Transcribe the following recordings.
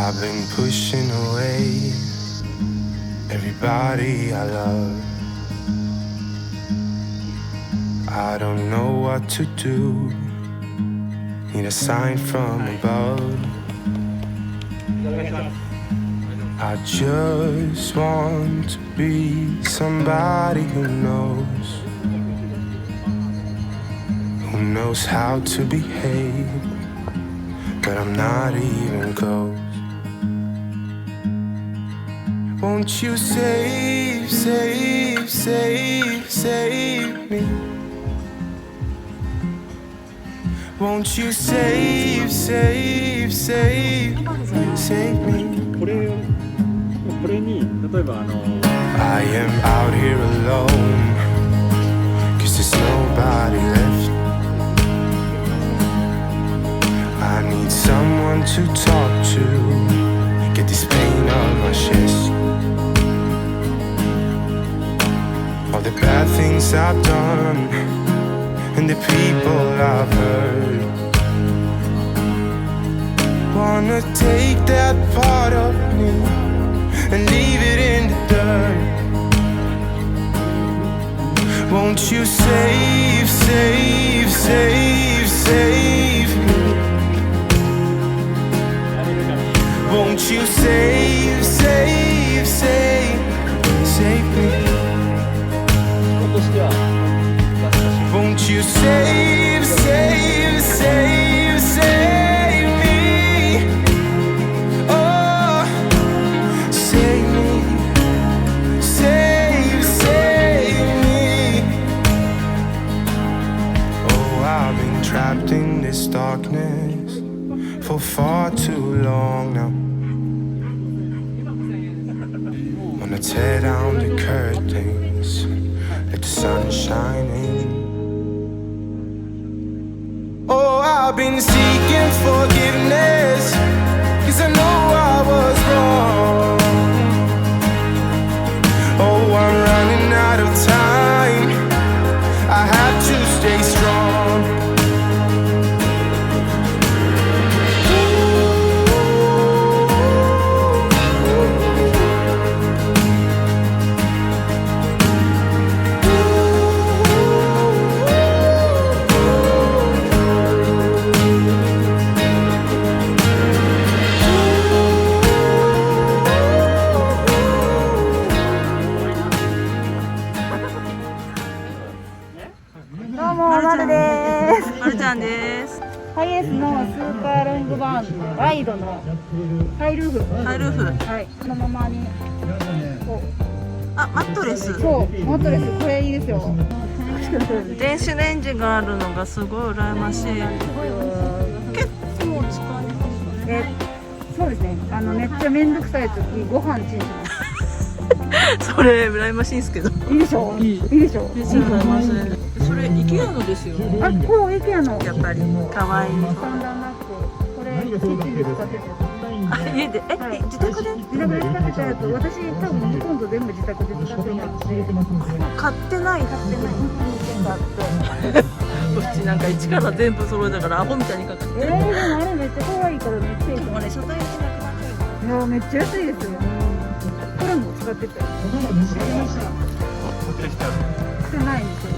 I've been pushing away everybody I love. I don't know what to do. Need a sign from above. I just want to be somebody who knows how to behave, but I'm not even close. Won't you save, save, save, save me? Won't you save, save, save, save me? これに例えばI am out here alone, 'cause there's nobody left. I need someone to talk to, get this pain off my chest. All the bad things I've done and the people I've hurt. Wanna take that part of me and leave it in the dirt. Won't you save, save, save, save me? Won't you save, save, save, save me? Won't you save, save, save, save me? Oh, save me, save, save me. Oh, I've been trapped in this darkness for far too long now. Wanna tear down the curtains, let the sun shine in. Oh, I've been seeking forgiveness, 'cause I know I was wrong. Oh, I'm running out of time, I have to stay strong.ハイエースのスーパーロングバーンワイドのハイルーフ。ハイルーフ。はい。このままにこう。あ、マットレス。そう、マットレスこれいいですよ。電子レンジがあるのがすごい羨ましい。結構使います。そうですね。めっちゃめんどくさい時ご飯チンします。それ羨ましいんですけど。いいでしょ。いいでしょ。めっちゃ羨ましい。それ IKEA のですよ。あ、こう IKEA の。やっぱり可愛い。スタンダーなくこれキッチンで使ってて。あ、家で自宅で？自宅で使ってたやつ、私多分ほとんど全部自宅で使ってたんで。買ってない。買ってない。だって。うちなんか一から全部揃えたからアホみたいにかかって。でもあれめっちゃ可愛いからめっちゃいい。でもね、初対面なくなっちゃう。いやめっちゃ安いですよ。これも使ってたよ。してないんですよ。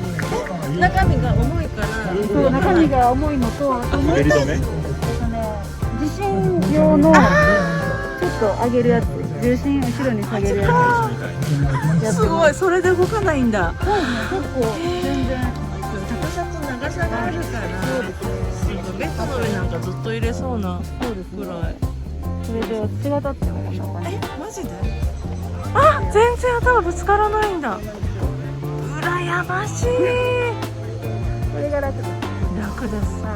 中身が重いから。そう、中身が重いのと、あともう一つ地震用のちょっと上げるやつ、重心後ろに下げるやつ。すごい、それで動かないんだ。そうですね、結構全然。高さと長さがあるから。ベッドの上なんかずっと入れそうなぐらい。それで私が立ってもこんな感じ。マジで？あ、全然頭ぶつからないんだ。羨ましい。これが楽です。楽です。ま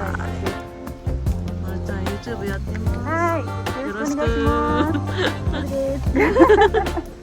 るちゃん YouTube やってます。はい、よろしくお願いします。そうです。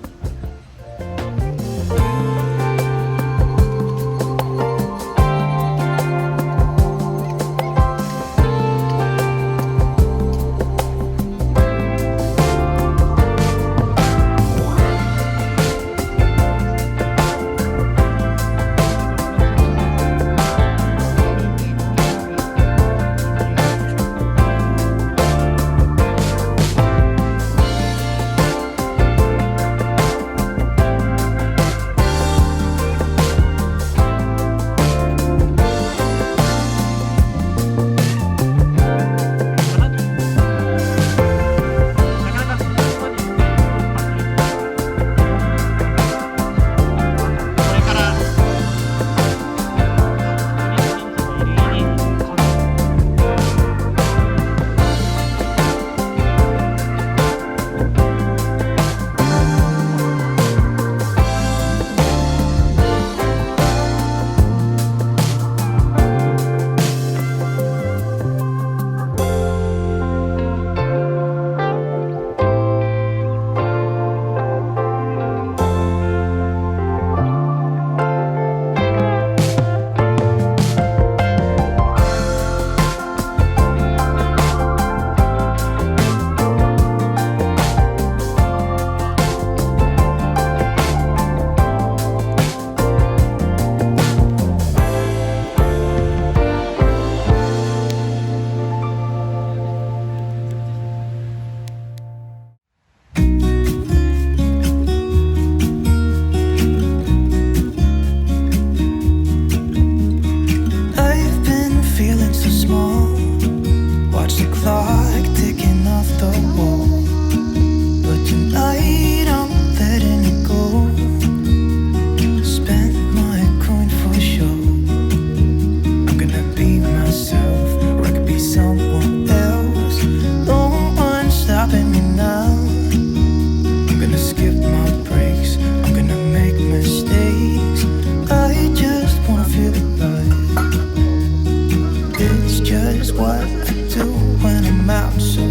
do when I'm out. So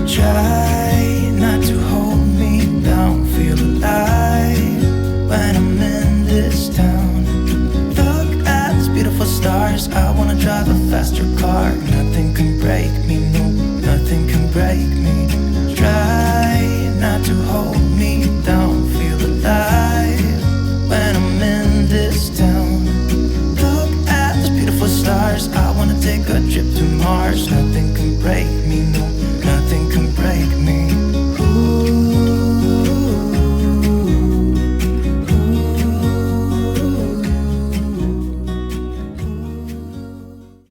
try not to hold me down. Feel alive when I'm in this town. Look at these beautiful stars. I wanna drive a faster car. Nothing can break me, no